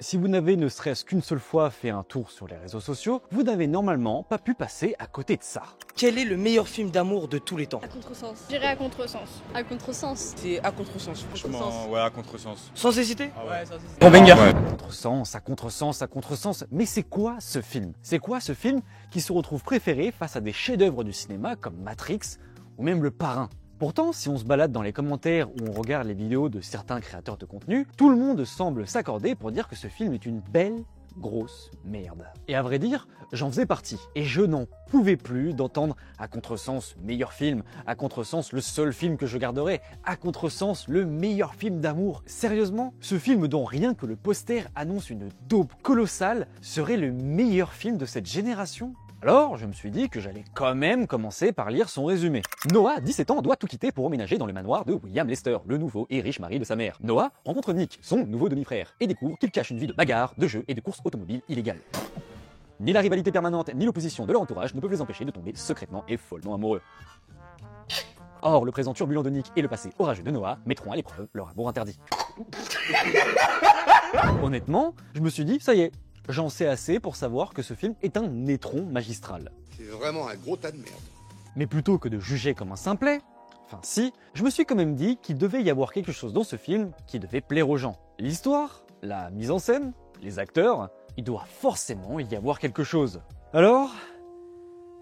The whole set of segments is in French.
Si vous n'avez ne serait-ce qu'une seule fois fait un tour sur les réseaux sociaux, vous n'avez normalement pas pu passer à côté de ça. Quel est le meilleur film d'amour de tous les temps? À contresens. Je dirais à contresens. À contresens. C'est à contresens, franchement. Ouais, à contresens. Sans hésiter? Ah ouais, sans Bon banger. À contresens, à contresens, à contresens. Mais c'est quoi ce film? C'est quoi ce film qui se retrouve préféré face à des chefs-d'œuvre du cinéma comme Matrix ou même Le Parrain? Pourtant, si on se balade dans les commentaires ou on regarde les vidéos de certains créateurs de contenu, tout le monde semble s'accorder pour dire que ce film est une belle grosse merde. Et à vrai dire, j'en faisais partie. Et je n'en pouvais plus d'entendre à contresens meilleur film, à contresens le seul film que je garderai, à contresens le meilleur film d'amour. Sérieusement, ce film dont rien que le poster annonce une dope colossale serait le meilleur film de cette génération? Alors, je me suis dit que j'allais quand même commencer par lire son résumé. Noah, 17 ans, doit tout quitter pour emménager dans le manoir de William Lester, le nouveau et riche mari de sa mère. Noah rencontre Nick, son nouveau demi-frère, et découvre qu'il cache une vie de bagarre, de jeux et de courses automobiles illégales. Ni la rivalité permanente, ni l'opposition de leur entourage ne peuvent les empêcher de tomber secrètement et follement amoureux. Or, le présent turbulent de Nick et le passé orageux de Noah mettront à l'épreuve leur amour interdit. Honnêtement, je me suis dit, ça y est, j'en sais assez pour savoir que ce film est un étron magistral. C'est vraiment un gros tas de merde. Mais plutôt que de juger comme un simplet, enfin si, je me suis quand même dit qu'il devait y avoir quelque chose dans ce film qui devait plaire aux gens. L'histoire, la mise en scène, les acteurs, il doit forcément y avoir quelque chose. Alors,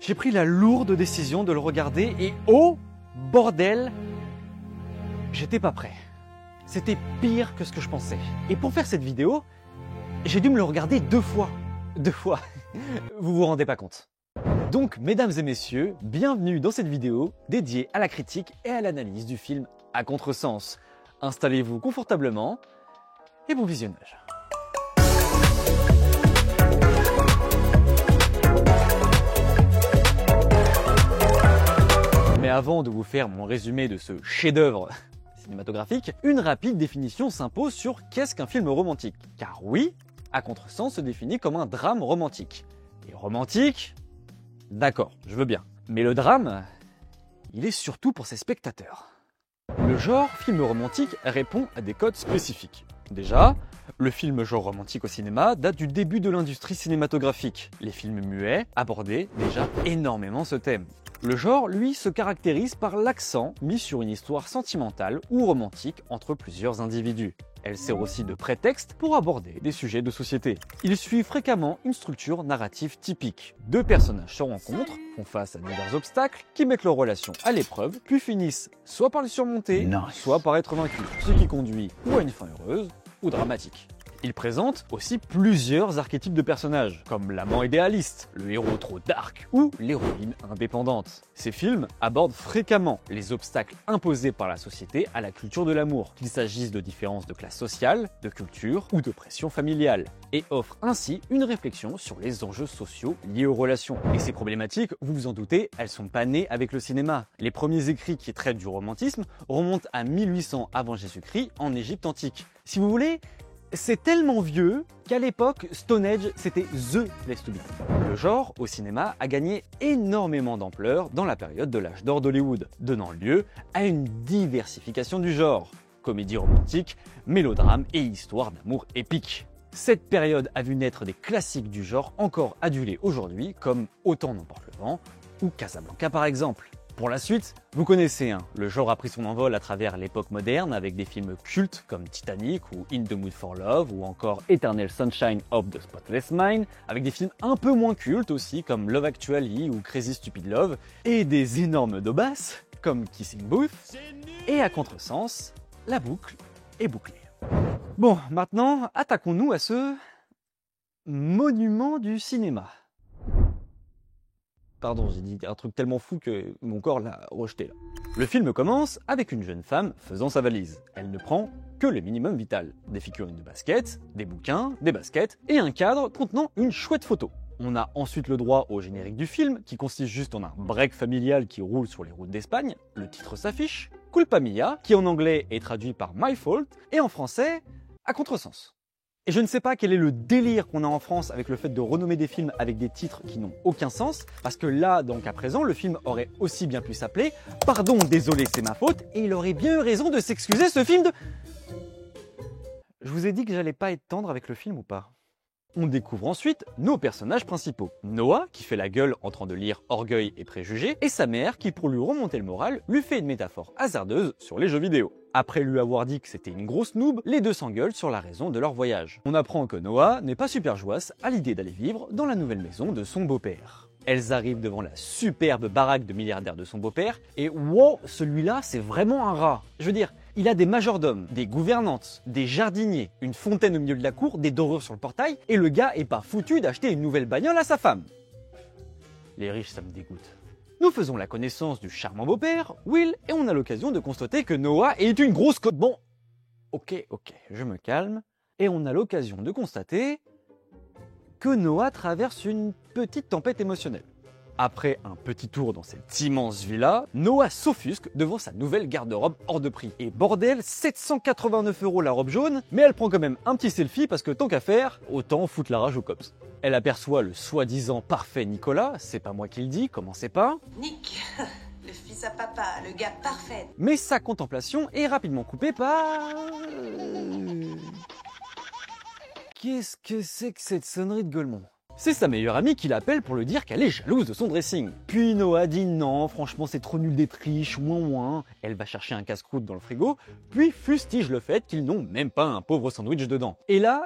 j'ai pris la lourde décision de le regarder et oh, bordel, j'étais pas prêt. C'était pire que ce que je pensais. Et pour faire cette vidéo, j'ai dû me le regarder deux fois. Vous vous rendez pas compte. Donc, mesdames et messieurs, bienvenue dans cette vidéo dédiée à la critique et à l'analyse du film À Contresens. Installez-vous confortablement et bon visionnage. Mais avant de vous faire mon résumé de ce chef-d'œuvre cinématographique, une rapide définition s'impose sur qu'est-ce qu'un film romantique. Car oui, À Contresens se définit comme un drame romantique. Et romantique, d'accord, je veux bien. Mais le drame, il est surtout pour ses spectateurs. Le genre film romantique répond à des codes spécifiques. Déjà, le film genre romantique au cinéma date du début de l'industrie cinématographique. Les films muets abordaient déjà énormément ce thème. Le genre, lui, se caractérise par l'accent mis sur une histoire sentimentale ou romantique entre plusieurs individus. Elle sert aussi de prétexte pour aborder des sujets de société. Il suit fréquemment une structure narrative typique. Deux personnages se rencontrent, font face à divers obstacles qui mettent leur relation à l'épreuve, puis finissent soit par les surmonter, soit par être vaincus, ce qui conduit ou à une fin heureuse ou dramatique. Il présente aussi plusieurs archétypes de personnages, comme l'amant idéaliste, le héros trop dark ou l'héroïne indépendante. Ces films abordent fréquemment les obstacles imposés par la société à la culture de l'amour, qu'il s'agisse de différences de classe sociale, de culture ou de pression familiale, et offrent ainsi une réflexion sur les enjeux sociaux liés aux relations. Et ces problématiques, vous vous en doutez, elles sont pas nées avec le cinéma. Les premiers écrits qui traitent du romantisme remontent à 1800 avant Jésus-Christ en Égypte antique. Si vous voulez, c'est tellement vieux qu'à l'époque, Stone Age, c'était THE Place to Be. Le genre, au cinéma, a gagné énormément d'ampleur dans la période de l'âge d'or d'Hollywood, donnant lieu à une diversification du genre. Comédie romantique, mélodrame et histoire d'amour épique. Cette période a vu naître des classiques du genre encore adulés aujourd'hui, comme Autant n'emporte le vent ou Casablanca par exemple. Pour la suite, vous connaissez, le genre a pris son envol à travers l'époque moderne avec des films cultes comme Titanic ou In the Mood for Love ou encore Eternal Sunshine of the Spotless Mind, avec des films un peu moins cultes aussi comme Love Actually ou Crazy Stupid Love, et des énormes daubasses comme Kissing Booth, et à contresens, la boucle est bouclée. Bon, maintenant, attaquons-nous à ce monument du cinéma. Pardon, j'ai dit un truc tellement fou que mon corps l'a rejeté là. Le film commence avec une jeune femme faisant sa valise. Elle ne prend que le minimum vital. Des figurines de basket, des bouquins, des baskets et un cadre contenant une chouette photo. On a ensuite le droit au générique du film qui consiste juste en un break familial qui roule sur les routes d'Espagne. Le titre s'affiche, Culpa Mia, qui en anglais est traduit par My Fault et en français, À Contresens. Et je ne sais pas quel est le délire qu'on a en France avec le fait de renommer des films avec des titres qui n'ont aucun sens, parce que là, donc à présent, le film aurait aussi bien pu s'appeler « Pardon, désolé, c'est ma faute » et il aurait bien eu raison de s'excuser ce film de... Je vous ai dit que j'allais pas être tendre avec le film ou pas? On découvre ensuite nos personnages principaux. Noah, qui fait la gueule en train de lire Orgueil et Préjugés, et sa mère, qui pour lui remonter le moral, lui fait une métaphore hasardeuse sur les jeux vidéo. Après lui avoir dit que c'était une grosse noob, les deux s'engueulent sur la raison de leur voyage. On apprend que Noah n'est pas super joyeuse à l'idée d'aller vivre dans la nouvelle maison de son beau-père. Elles arrivent devant la superbe baraque de milliardaire de son beau-père, et wow, celui-là c'est vraiment un rat. Je veux dire, il a des majordomes, des gouvernantes, des jardiniers, une fontaine au milieu de la cour, des dorures sur le portail, et le gars est pas foutu d'acheter une nouvelle bagnole à sa femme. Les riches, ça me dégoûte. Nous faisons la connaissance du charmant beau-père, Will, et on a l'occasion de constater que Noah est une grosse côte. Bon, ok, je me calme. Et on a l'occasion de constater que Noah traverse une petite tempête émotionnelle. Après un petit tour dans cette immense villa, Noah s'offusque devant sa nouvelle garde-robe hors de prix. Et bordel, 789 € la robe jaune, mais elle prend quand même un petit selfie parce que tant qu'à faire, autant foutre la rage au cops. Elle aperçoit le soi-disant parfait Nicolas, c'est pas moi qui le dis, commencez pas. Nick, le fils à papa, le gars parfait. Mais sa contemplation est rapidement coupée par... Qu'est-ce que c'est que cette sonnerie de gueulement? C'est sa meilleure amie qui l'appelle pour lui dire qu'elle est jalouse de son dressing. Puis Noah dit non, franchement c'est trop nul d'être riche, ouin. Elle va chercher un casse-croûte dans le frigo, puis fustige le fait qu'ils n'ont même pas un pauvre sandwich dedans. Et là...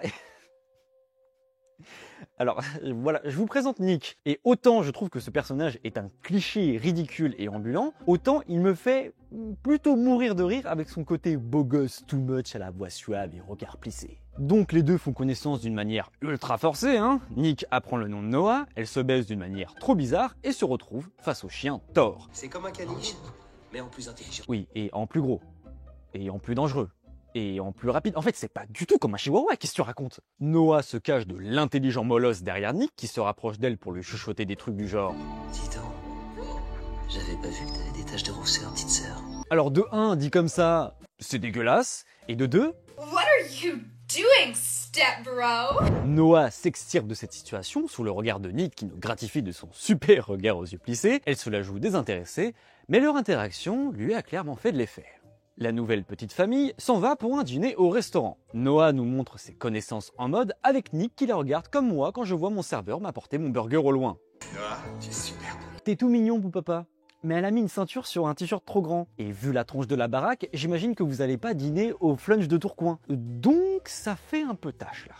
Alors voilà, je vous présente Nick, et autant je trouve que ce personnage est un cliché ridicule et ambulant, autant il me fait plutôt mourir de rire avec son côté beau gosse too much à la voix suave et regard plissé. Donc les deux font connaissance d'une manière ultra forcée, hein. Nick apprend le nom de Noah, elle se baise d'une manière trop bizarre et se retrouve face au chien Thor. C'est comme un caniche, mais en plus intelligent. Oui, et en plus gros, et en plus dangereux. Et en plus rapide. En fait, c'est pas du tout comme un chihuahua, qu'est-ce que tu racontes? Noah se cache de l'intelligent molosse derrière Nick qui se rapproche d'elle pour lui chuchoter des trucs du genre. Dis donc, j'avais pas vu que t'avais des taches de rousseur, petite sœur. Alors de 1, dit comme ça, c'est dégueulasse. Et de 2... What are you doing, step bro? Noah s'extirpe de cette situation sous le regard de Nick qui nous gratifie de son super regard aux yeux plissés. Elle se la joue désintéressée, mais leur interaction lui a clairement fait de l'effet. La nouvelle petite famille s'en va pour un dîner au restaurant. Noah nous montre ses connaissances en mode avec Nick qui la regarde comme moi quand je vois mon serveur m'apporter mon burger au loin. Ah, tu es superbe. T'es tout mignon, papa. Mais elle a mis une ceinture sur un t-shirt trop grand. Et vu la tronche de la baraque, j'imagine que vous allez pas dîner au flunch de Tourcoing. Donc ça fait un peu tâche là.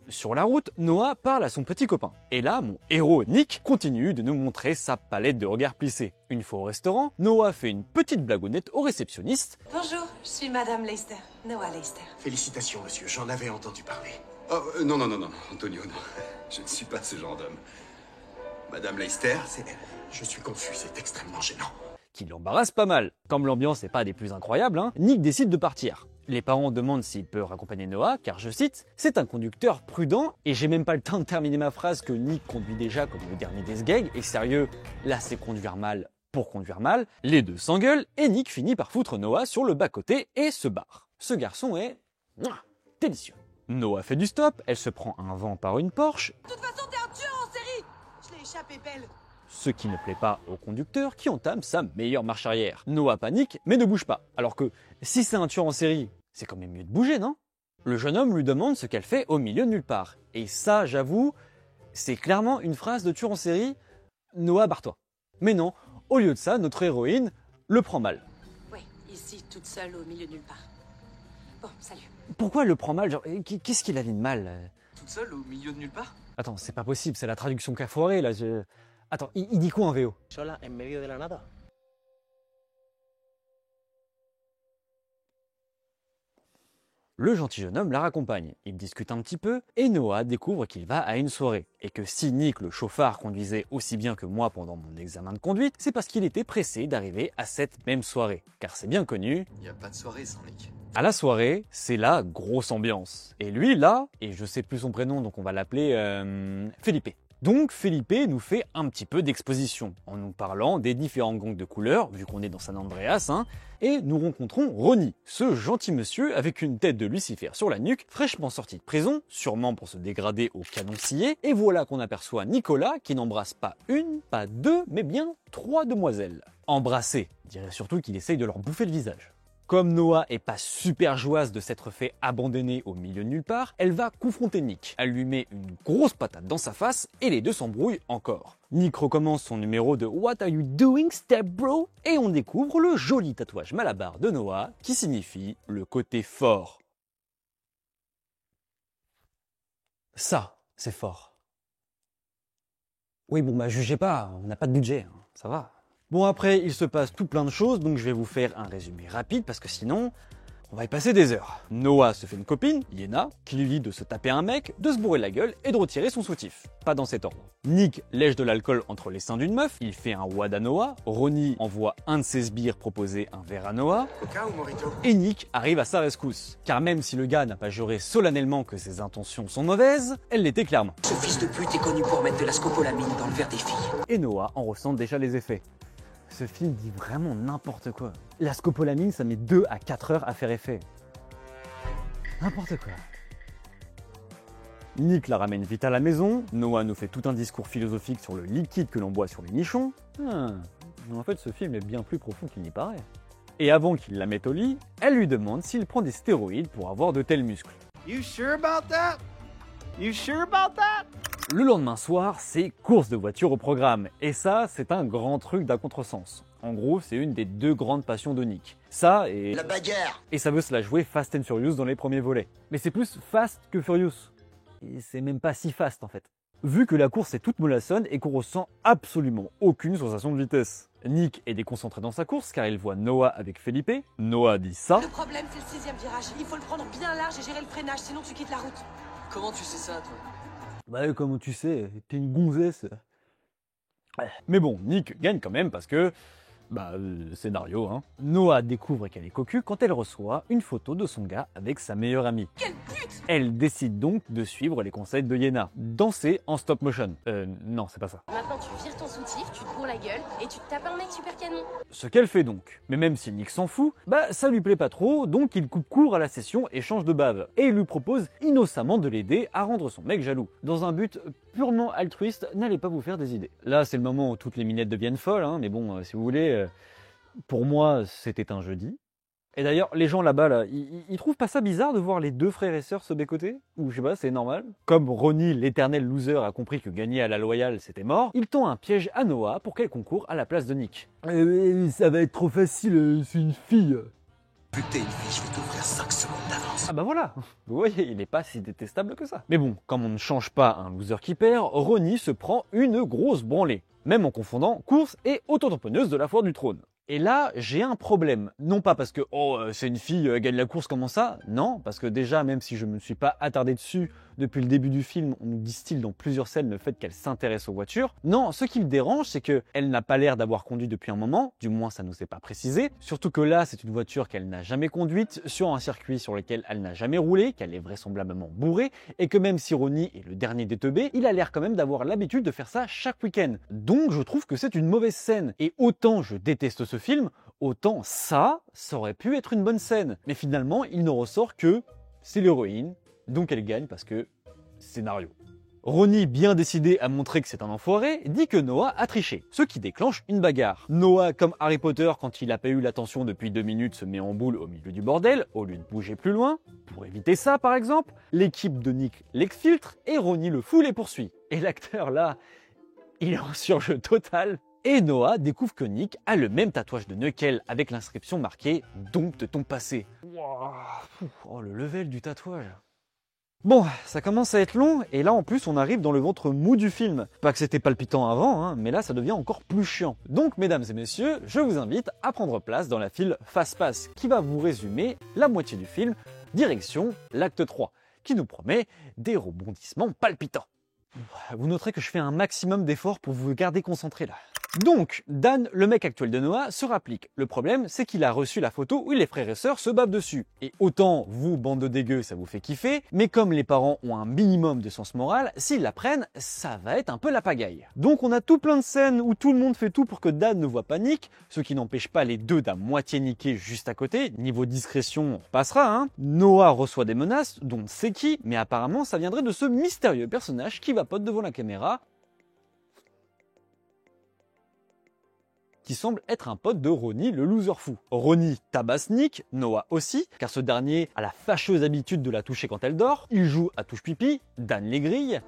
Sur la route, Noah parle à son petit copain. Et là, mon héros Nick continue de nous montrer sa palette de regards plissés. Une fois au restaurant, Noah fait une petite blagounette au réceptionniste. Bonjour, je suis Madame Lester, Noah Lester. Félicitations, monsieur, j'en avais entendu parler. Oh, non, Antonio, non. Je ne suis pas ce genre d'homme. Madame Leicester, c'est elle. Je suis confus, c'est extrêmement gênant. Qui l'embarrasse pas mal. Comme l'ambiance n'est pas des plus incroyables, Nick décide de partir. Les parents demandent s'il peut raccompagner Noah, car je cite, c'est un conducteur prudent, et j'ai même pas le temps de terminer ma phrase que Nick conduit déjà comme le dernier des sgags, et sérieux, là c'est conduire mal pour conduire mal, les deux s'engueulent, et Nick finit par foutre Noah sur le bas-côté et se barre. Ce garçon est... délicieux. Noah fait du stop, elle se prend un vent par une Porsche. De toute façon, t'es un tueur en série. Je l'ai échappé belle. Ce qui ne plaît pas au conducteur qui entame sa meilleure marche arrière. Noah panique mais ne bouge pas. Alors que si c'est un tueur en série, c'est quand même mieux de bouger, non? Le jeune homme lui demande ce qu'elle fait au milieu de nulle part. Et ça, j'avoue, c'est clairement une phrase de tueur en série. Noah, barre-toi. Mais non, au lieu de ça, notre héroïne le prend mal. Oui, ici, toute seule au milieu de nulle part. Bon, salut. Pourquoi elle le prend mal? Genre, qu'est-ce qu'il a dit de mal? Toute seule au milieu de nulle part? Attends, c'est pas possible, c'est la traduction qu'a foiré là. Attends, il dit quoi en VO? Sola en medio de la nada. Le gentil jeune homme la raccompagne, ils discutent un petit peu, et Noah découvre qu'il va à une soirée, et que si Nick le chauffard conduisait aussi bien que moi pendant mon examen de conduite, c'est parce qu'il était pressé d'arriver à cette même soirée, car c'est bien connu. Y a pas de soirée sans Nick. À la soirée, c'est la grosse ambiance. Et lui, là, et je sais plus son prénom, donc on va l'appeler Felipe. Donc Felipe nous fait un petit peu d'exposition, en nous parlant des différents gangs de couleurs, vu qu'on est dans San Andreas, et nous rencontrons Ronnie, ce gentil monsieur avec une tête de Lucifer sur la nuque, fraîchement sorti de prison, sûrement pour se dégrader au canon scié, et voilà qu'on aperçoit Nicolas qui n'embrasse pas une, pas deux, mais bien 3 demoiselles. Embrasser, dirait surtout qu'il essaye de leur bouffer le visage. Comme Noah est pas super joyeuse de s'être fait abandonner au milieu de nulle part, elle va confronter Nick. Elle lui met une grosse patate dans sa face et les deux s'embrouillent encore. Nick recommence son numéro de What are you doing, step bro? Et on découvre le joli tatouage malabar de Noah qui signifie le côté fort. Ça, c'est fort. Oui, bon, bah, jugez pas, on n'a pas de budget, hein, ça va. Bon, après, il se passe tout plein de choses, donc je vais vous faire un résumé rapide, parce que sinon, on va y passer des heures. Noah se fait une copine, Yenna, qui lui dit de se taper un mec, de se bourrer la gueule et de retirer son soutif. Pas dans cet ordre. Nick lèche de l'alcool entre les seins d'une meuf, il fait un wad à Noah, Ronnie envoie un de ses sbires proposer un verre à Noah, Coca ou Morito? et Nick arrive à sa rescousse. Car même si le gars n'a pas juré solennellement que ses intentions sont mauvaises, elle l'était clairement. Ce fils de pute est connu pour mettre de la scopolamine dans le verre des filles. Et Noah en ressent déjà les effets. Ce film dit vraiment n'importe quoi. La scopolamine, ça met 2 à 4 heures à faire effet. N'importe quoi. Nick la ramène vite à la maison, Noah nous fait tout un discours philosophique sur le liquide que l'on boit sur les nichons. Mais en fait, ce film est bien plus profond qu'il n'y paraît. Et avant qu'il la mette au lit, elle lui demande s'il prend des stéroïdes pour avoir de tels muscles. You sure about that? You sure about that? Le lendemain soir, c'est course de voiture au programme. Et ça, c'est un grand truc d'un contresens. En gros, c'est une des 2 grandes passions de Nick. Ça et... La bagarre. Et ça veut se la jouer Fast and Furious dans les premiers volets. Mais c'est plus fast que Furious. Et c'est même pas si fast en fait. Vu que la course est toute mollassonne et qu'on ressent absolument aucune sensation de vitesse. Nick est déconcentré dans sa course car il voit Noah avec Felipe. Noah dit ça. Le problème, c'est le 6e virage. Il faut le prendre bien large et gérer le freinage, sinon tu quittes la route. Comment tu sais ça, toi? Bah comment tu sais, t'es une gonzesse. Ouais. Mais bon, Nick gagne quand même parce que... scénario, hein. Noah découvre qu'elle est cocu quand elle reçoit une photo de son gars avec sa meilleure amie. Quelle pute! Elle décide donc de suivre les conseils de Yenna. Danser en stop motion. Non, c'est pas ça. Maintenant, tu vires ton soutif, tu te bourres la gueule et tu te tapes un mec super canon. Ce qu'elle fait donc. Mais même si Nick s'en fout, ça lui plaît pas trop, donc il coupe court à la session et change de bave. Et il lui propose innocemment de l'aider à rendre son mec jaloux. Dans un but purement altruiste, n'allez pas vous faire des idées. Là, c'est le moment où toutes les minettes deviennent folles, hein, mais bon, si vous voulez, pour moi, c'était un jeudi. Et d'ailleurs, les gens là-bas, là, ils trouvent pas ça bizarre de voir les 2 frères et sœurs se bécoter? Ou je sais pas, c'est normal. Comme Ronnie, l'éternel loser, a compris que gagner à la loyale, c'était mort, il tend un piège à Noah pour qu'elle concourt à la place de Nick. Ça va être trop facile, c'est une fille. Vu que t'es une fille, je vais t'offrir 5 secondes d'avance. Ah bah voilà, vous voyez, il n'est pas si détestable que ça. Mais bon, comme on ne change pas un loser qui perd, Ronnie se prend une grosse branlée. Même en confondant course et auto-tamponneuse de la foire du trône. Et là, j'ai un problème. Non pas parce que, c'est une fille, elle gagne la course, comment ça? Non, parce que déjà, même si je ne me suis pas attardé dessus depuis le début du film, on nous distille dans plusieurs scènes le fait qu'elle s'intéresse aux voitures. Non, ce qui me dérange, c'est qu'elle n'a pas l'air d'avoir conduit depuis un moment, du moins ça ne nous est pas précisé. Surtout que là, c'est une voiture qu'elle n'a jamais conduite, sur un circuit sur lequel elle n'a jamais roulé, qu'elle est vraisemblablement bourrée, et que même si Ronnie est le dernier des teubés, il a l'air quand même d'avoir l'habitude de faire ça chaque week-end. Donc je trouve que c'est une mauvaise scène. Et autant je déteste ce film, autant ça aurait pu être une bonne scène. Mais finalement, il ne ressort que c'est l'héroïne, donc elle gagne parce que scénario. Ronnie, bien décidé à montrer que c'est un enfoiré, dit que Noah a triché, ce qui déclenche une bagarre. Noah, comme Harry Potter, quand il n'a pas eu l'attention depuis 2 minutes, se met en boule au milieu du bordel, au lieu de bouger plus loin. Pour éviter ça, par exemple, l'équipe de Nick l'exfiltre et Ronnie le fout les poursuit. Et l'acteur, là, il est en surjeu total. Et Noah découvre que Nick a le même tatouage de Knuckles avec l'inscription marquée « Dompte ton passé ». Oh, le level du tatouage. Bon, ça commence à être long, et là en plus on arrive dans le ventre mou du film. Pas que c'était palpitant avant, hein, mais là ça devient encore plus chiant. Donc mesdames et messieurs, je vous invite à prendre place dans la file Fast Pass, qui va vous résumer la moitié du film, direction l'acte 3, qui nous promet des rebondissements palpitants. Vous noterez que je fais un maximum d'efforts pour vous garder concentré là. Donc, Dan, le mec actuel de Noah, se rapplique. Le problème, c'est qu'il a reçu la photo où les frères et sœurs se bavent dessus. Et autant, vous, bande de dégueux, ça vous fait kiffer, mais comme les parents ont un minimum de sens moral, s'ils la prennent, ça va être un peu la pagaille. Donc on a tout plein de scènes où tout le monde fait tout pour que Dan ne voit pas Nick, ce qui n'empêche pas les deux d'à moitié niquer juste à côté. Niveau discrétion, on passera, hein. Noah reçoit des menaces, dont on ne sait qui, mais apparemment ça viendrait de ce mystérieux personnage qui vapote devant la caméra. qui semble être un pote de Ronnie le loser fou. Ronnie tabasse Nick, Noah aussi, car ce dernier a la fâcheuse habitude de la toucher quand elle dort. Il joue à touche pipi, Dan les grille.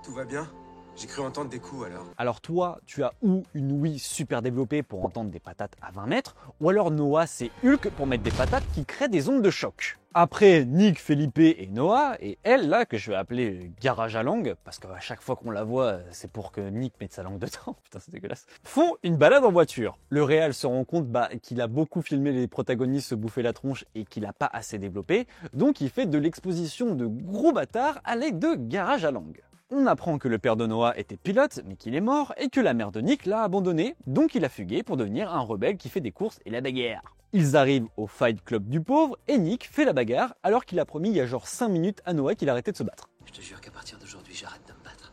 Tout va bien? J'ai cru entendre des coups alors. Alors toi, tu as ou une ouïe super développée pour entendre des patates à 20 mètres, ou alors Noah c'est Hulk pour mettre des patates qui créent des ondes de choc. Après Nick, Felipe et Noah, et elle là que je vais appeler garage à langue, parce qu'à chaque fois qu'on la voit, c'est pour que Nick mette sa langue dedans, putain c'est dégueulasse, font une balade en voiture. Le réal se rend compte qu'il a beaucoup filmé les protagonistes se bouffer la tronche et qu'il n'a pas assez développé, donc il fait de l'exposition de gros bâtards à l'aide de garage à langue. On apprend que le père de Noah était pilote, mais qu'il est mort, et que la mère de Nick l'a abandonné, donc il a fugué pour devenir un rebelle qui fait des courses et la bagarre. Ils arrivent au Fight Club du pauvre, et Nick fait la bagarre, alors qu'il a promis il y a genre 5 minutes à Noah qu'il arrêtait de se battre. Je te jure qu'à partir d'aujourd'hui, j'arrête de me battre.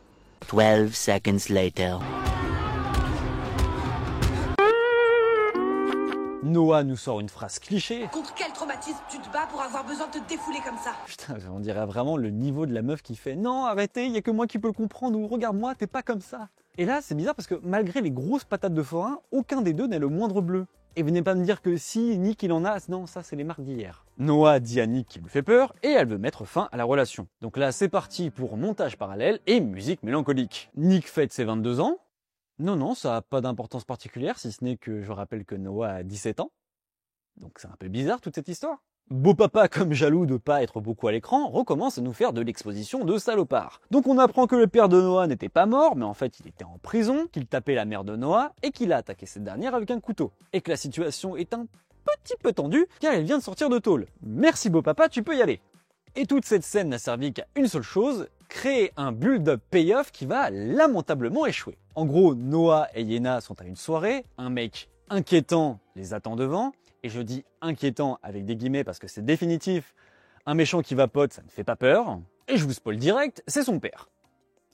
12 seconds later. Noah nous sort une phrase cliché. Contre quel traumatisme tu te bats pour avoir besoin de te défouler comme ça? Putain, on dirait vraiment le niveau de la meuf qui fait « Non, arrêtez, il y a que moi qui peux le comprendre » ou « Regarde-moi, t'es pas comme ça ». Et là, c'est bizarre parce que malgré les grosses patates de forain, aucun des deux n'a le moindre bleu. Et venez pas me dire que si Nick il en a, non, ça c'est les marques d'hier. Noah dit à Nick qu'il lui fait peur et elle veut mettre fin à la relation. Donc là, c'est parti pour montage parallèle et musique mélancolique. Nick fête ses 22 ans. Non, ça n'a pas d'importance particulière, si ce n'est que je rappelle que Noah a 17 ans. Donc c'est un peu bizarre toute cette histoire. Beau papa, comme jaloux de pas être beaucoup à l'écran, recommence à nous faire de l'exposition de salopard. Donc on apprend que le père de Noah n'était pas mort, mais en fait il était en prison, qu'il tapait la mère de Noah et qu'il a attaqué cette dernière avec un couteau. Et que la situation est un petit peu tendue car elle vient de sortir de tôle. Merci beau papa, tu peux y aller. Et toute cette scène n'a servi qu'à une seule chose, créer un build-up payoff qui va lamentablement échouer. En gros, Noah et Yena sont à une soirée, un mec inquiétant les attend devant, et je dis inquiétant avec des guillemets parce que c'est définitif, un méchant qui vapote, ça ne fait pas peur, et je vous spoil direct, c'est son père.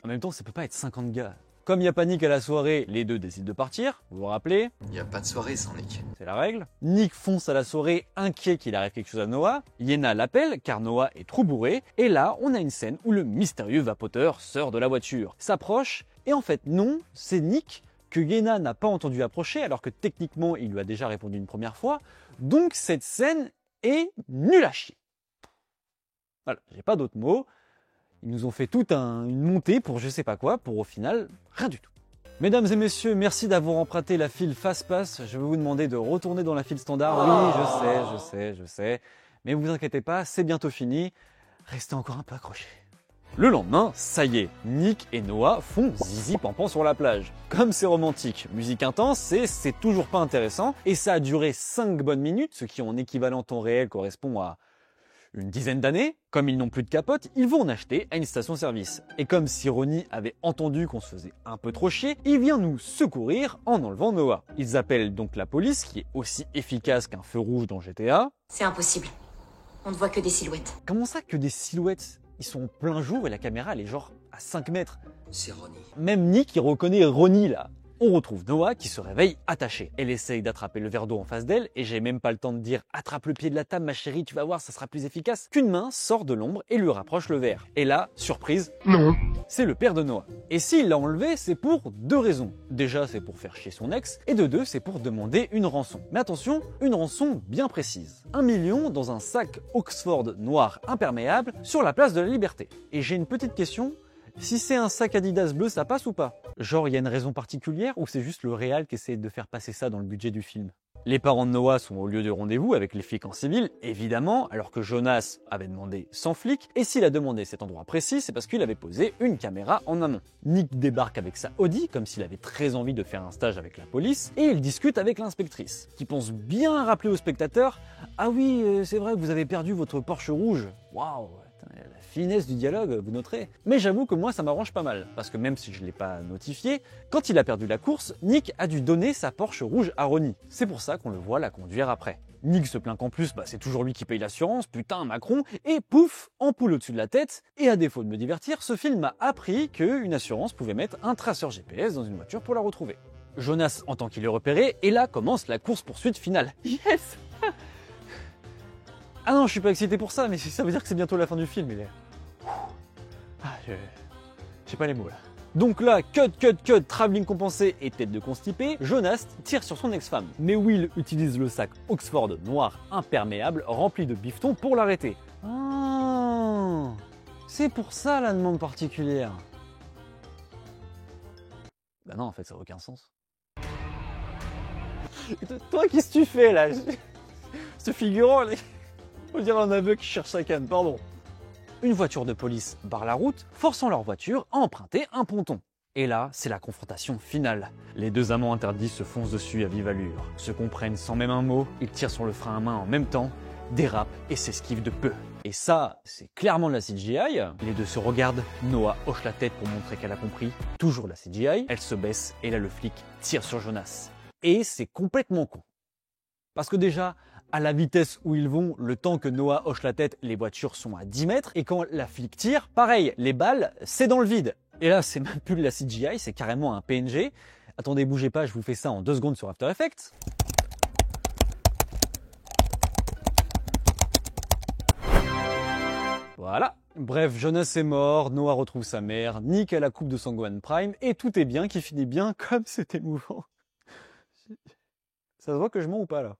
En même temps, ça peut pas être 50 gars. Comme il y a panique à la soirée, les deux décident de partir, vous vous rappelez? Il n'y a pas de soirée sans Nick. C'est la règle. Nick fonce à la soirée, inquiet qu'il arrive quelque chose à Noah. Yena l'appelle car Noah est trop bourré. Et là, on a une scène où le mystérieux vapoteur sort de la voiture, s'approche, et en fait non, c'est Nick que Yena n'a pas entendu approcher alors que techniquement il lui a déjà répondu une première fois. Donc cette scène est nulle à chier. Voilà, j'ai pas d'autres mots. Ils nous ont fait toute une montée pour je sais pas quoi, pour au final, rien du tout. Mesdames et messieurs, merci d'avoir emprunté la file Fastpass. Je vais vous demander de retourner dans la file standard. Oui, je sais. Mais vous inquiétez pas, c'est bientôt fini. Restez encore un peu accrochés. Le lendemain, ça y est, Nick et Noah font zizi pampan sur la plage. Comme c'est romantique, musique intense, c'est toujours pas intéressant. Et ça a duré 5 bonnes minutes, ce qui en équivalent temps réel correspond à une dizaine d'années. Comme ils n'ont plus de capote, ils vont en acheter à une station-service. Et comme si Ronnie avait entendu qu'on se faisait un peu trop chier, il vient nous secourir en enlevant Noah. Ils appellent donc la police, qui est aussi efficace qu'un feu rouge dans GTA. C'est impossible. On ne voit que des silhouettes. Comment ça que des silhouettes? Ils sont en plein jour et la caméra elle est genre à 5 mètres. C'est Ronnie. Même Nick il reconnaît Ronnie là. On retrouve Noah qui se réveille attaché. Elle essaye d'attraper le verre d'eau en face d'elle et j'ai même pas le temps de dire « Attrape le pied de la table ma chérie, tu vas voir, ça sera plus efficace » qu'une main sort de l'ombre et lui rapproche le verre. Et là, surprise, non, c'est le père de Noah. Et s'il l'a enlevé, c'est pour 2 raisons. Déjà, c'est pour faire chier son ex et de 2, c'est pour demander une rançon. Mais attention, une rançon bien précise. 1 million dans un sac Oxford noir imperméable sur la place de la Liberté. Et j'ai une petite question. Si c'est un sac Adidas bleu, ça passe ou pas? Genre, il y a une raison particulière ou c'est juste le réal qui essaie de faire passer ça dans le budget du film? Les parents de Noah sont au lieu de rendez-vous avec les flics en civil, évidemment, alors que Jonas avait demandé 100 flics, et s'il a demandé cet endroit précis, c'est parce qu'il avait posé une caméra en amont. Nick débarque avec sa Audi, comme s'il avait très envie de faire un stage avec la police, et il discute avec l'inspectrice, qui pense bien rappeler au spectateur « Ah oui, c'est vrai que vous avez perdu votre Porsche rouge. Waouh !» La finesse du dialogue, vous noterez. Mais j'avoue que moi ça m'arrange pas mal, parce que même si je ne l'ai pas notifié, quand il a perdu la course, Nick a dû donner sa Porsche rouge à Ronnie. C'est pour ça qu'on le voit la conduire après. Nick se plaint qu'en plus, c'est toujours lui qui paye l'assurance, putain Macron, et pouf, ampoule au-dessus de la tête. Et à défaut de me divertir, ce film m'a appris qu'une assurance pouvait mettre un traceur GPS dans une voiture pour la retrouver. Jonas entend qu'il est repéré, et là commence la course-poursuite finale. Yes! Ah non, je suis pas excité pour ça, mais ça veut dire que c'est bientôt la fin du film. Ah, j'ai pas les mots là. Donc là, cut, travelling compensé et tête de constipé, Jonas tire sur son ex-femme. Mais Will utilise le sac Oxford noir imperméable rempli de bifton pour l'arrêter. Ah, c'est pour ça la demande particulière. Bah non, en fait, ça n'a aucun sens. Toi, qu'est-ce que tu fais là? Ce figurant, on dirait un aveugle qui cherche sa canne, pardon. Une voiture de police barre la route, forçant leur voiture à emprunter un ponton. Et là, c'est la confrontation finale. Les deux amants interdits se foncent dessus à vive allure, se comprennent sans même un mot, ils tirent sur le frein à main en même temps, dérapent et s'esquivent de peu. Et ça, c'est clairement de la CGI. Les deux se regardent, Noah hoche la tête pour montrer qu'elle a compris. Toujours de la CGI, elle se baisse et là le flic tire sur Jonas. Et c'est complètement con. Parce que déjà, à la vitesse où ils vont, le temps que Noah hoche la tête, les voitures sont à 10 mètres. Et quand la flic tire, pareil, les balles, c'est dans le vide. Et là, c'est même plus de la CGI, c'est carrément un PNG. Attendez, bougez pas, je vous fais ça en 2 secondes sur After Effects. Voilà. Bref, Jonas est mort, Noah retrouve sa mère, Nick a la coupe de son Gohan Prime, et tout est bien qui finit bien comme c'est émouvant. Ça se voit que je mens ou pas là?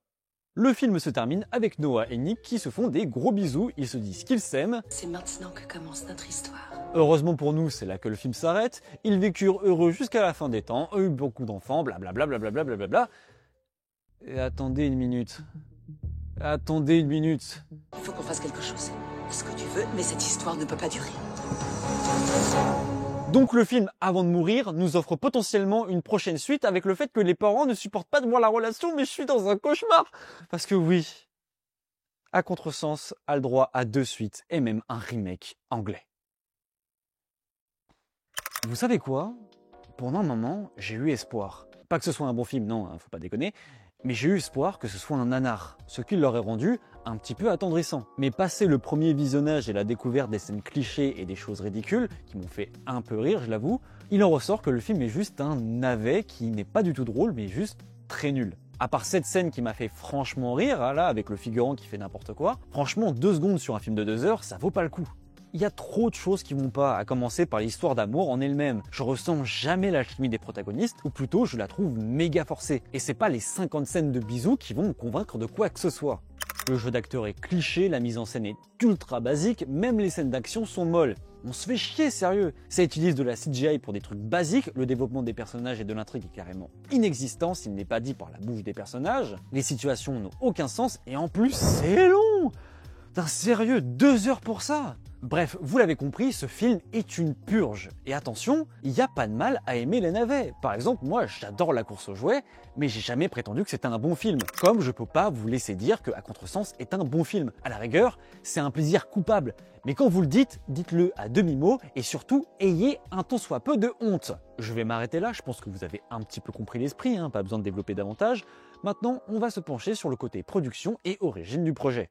Le film se termine avec Noah et Nick qui se font des gros bisous, ils se disent qu'ils s'aiment. C'est maintenant que commence notre histoire. Heureusement pour nous, c'est là que le film s'arrête. Ils vécurent heureux jusqu'à la fin des temps, eu beaucoup d'enfants, blablabla, blablabla, blablabla. Et attendez une minute. Attendez une minute. Il faut qu'on fasse quelque chose. Ce que tu veux, mais cette histoire ne peut pas durer. Donc le film, avant de mourir, nous offre potentiellement une prochaine suite avec le fait que les parents ne supportent pas de voir la relation, mais je suis dans un cauchemar. Parce que oui, À Contresens a le droit à 2 suites et même un remake anglais. Vous savez quoi? Pendant un moment, j'ai eu espoir. Pas que ce soit un bon film, non, faut pas déconner, mais j'ai eu espoir que ce soit un nanar, ce qui l'aurait rendu un petit peu attendrissant. Mais passé le premier visionnage et la découverte des scènes clichés et des choses ridicules, qui m'ont fait un peu rire, je l'avoue, il en ressort que le film est juste un navet qui n'est pas du tout drôle, mais juste très nul. À part cette scène qui m'a fait franchement rire, là, avec le figurant qui fait n'importe quoi, franchement 2 secondes sur un film de 2 heures, ça vaut pas le coup. Il y a trop de choses qui vont pas, à commencer par l'histoire d'amour en elle-même. Je ressens jamais la chimie des protagonistes, ou plutôt je la trouve méga forcée. Et c'est pas les 50 scènes de bisous qui vont me convaincre de quoi que ce soit. Le jeu d'acteur est cliché, la mise en scène est ultra basique, même les scènes d'action sont molles. On se fait chier, sérieux. Ça utilise de la CGI pour des trucs basiques, le développement des personnages et de l'intrigue est carrément inexistant s'il n'est pas dit par la bouche des personnages. Les situations n'ont aucun sens et en plus c'est long. D'un sérieux, 2 heures pour ça? Bref, vous l'avez compris, ce film est une purge. Et attention, il n'y a pas de mal à aimer les navets. Par exemple, moi j'adore la course aux jouets, mais j'ai jamais prétendu que c'était un bon film. Comme je peux pas vous laisser dire que À Contresens est un bon film. À la rigueur, c'est un plaisir coupable. Mais quand vous le dites, dites-le à demi-mot et surtout, ayez un tant soit peu de honte. Je vais m'arrêter là, je pense que vous avez un petit peu compris l'esprit, pas besoin de développer davantage. Maintenant, on va se pencher sur le côté production et origine du projet.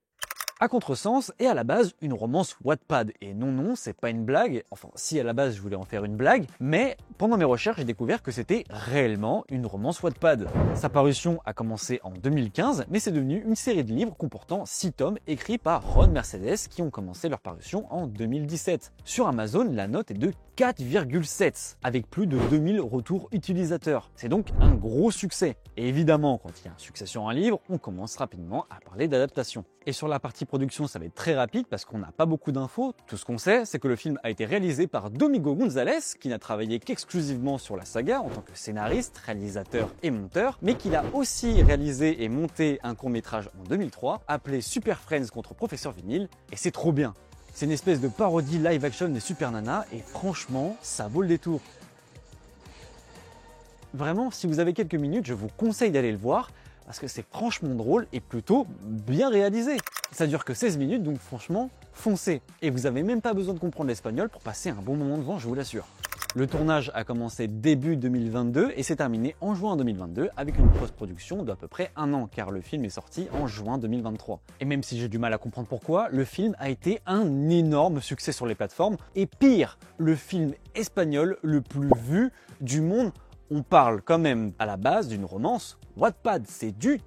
À Contresens est à la base une romance Wattpad. Et non, c'est pas une blague. Enfin, si à la base je voulais en faire une blague, mais pendant mes recherches, j'ai découvert que c'était réellement une romance Wattpad. Sa parution a commencé en 2015, mais c'est devenu une série de livres comportant 6 tomes écrits par Ron Mercedes qui ont commencé leur parution en 2017. Sur Amazon, la note est de 4,7, avec plus de 2000 retours utilisateurs. C'est donc un gros succès. Et évidemment, quand il y a un succès sur un livre, on commence rapidement à parler d'adaptation. Et sur la partie production, ça va être très rapide parce qu'on n'a pas beaucoup d'infos. Tout ce qu'on sait, c'est que le film a été réalisé par Domingo González, qui n'a travaillé qu'exclusivement sur la saga en tant que scénariste, réalisateur et monteur, mais qu'il a aussi réalisé et monté un court-métrage en 2003 appelé Super Friends contre Professeur Vinyle, et c'est trop bien. C'est une espèce de parodie live-action des Super Nana et franchement, ça vaut le détour. Vraiment, si vous avez quelques minutes, je vous conseille d'aller le voir parce que c'est franchement drôle et plutôt bien réalisé. Ça dure que 16 minutes, donc franchement, foncez. Et vous n'avez même pas besoin de comprendre l'espagnol pour passer un bon moment devant, je vous l'assure. Le tournage a commencé début 2022 et s'est terminé en juin 2022 avec une post-production d'à peu près 1 an car le film est sorti en juin 2023. Et même si j'ai du mal à comprendre pourquoi, le film a été un énorme succès sur les plateformes et pire, le film espagnol le plus vu du monde. On parle quand même à la base d'une romance Wattpad, c'est du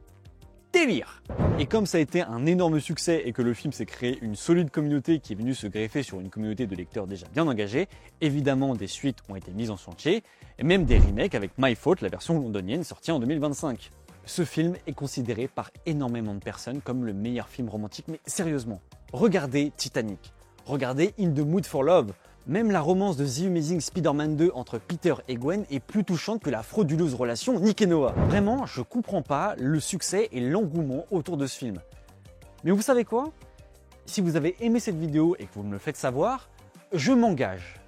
délire. Et comme ça a été un énorme succès et que le film s'est créé une solide communauté qui est venue se greffer sur une communauté de lecteurs déjà bien engagés, évidemment des suites ont été mises en chantier, et même des remakes avec My Fault, la version londonienne sortie en 2025. Ce film est considéré par énormément de personnes comme le meilleur film romantique, mais sérieusement, regardez Titanic, regardez In the Mood for Love. Même la romance de The Amazing Spider-Man 2 entre Peter et Gwen est plus touchante que la frauduleuse relation Nick et Noah. Vraiment, je comprends pas le succès et l'engouement autour de ce film. Mais vous savez quoi? Si vous avez aimé cette vidéo et que vous me le faites savoir, je m'engage.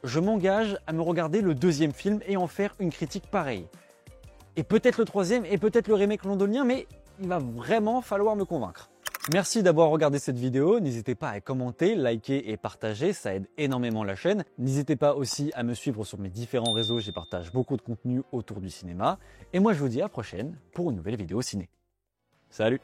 Je m'engage à me regarder le deuxième film et en faire une critique pareille. Et peut-être le troisième et peut-être le remake londonien, mais il va vraiment falloir me convaincre. Merci d'avoir regardé cette vidéo, n'hésitez pas à commenter, liker et partager, ça aide énormément la chaîne. N'hésitez pas aussi à me suivre sur mes différents réseaux, j'y partage beaucoup de contenu autour du cinéma. Et moi je vous dis à la prochaine pour une nouvelle vidéo ciné. Salut!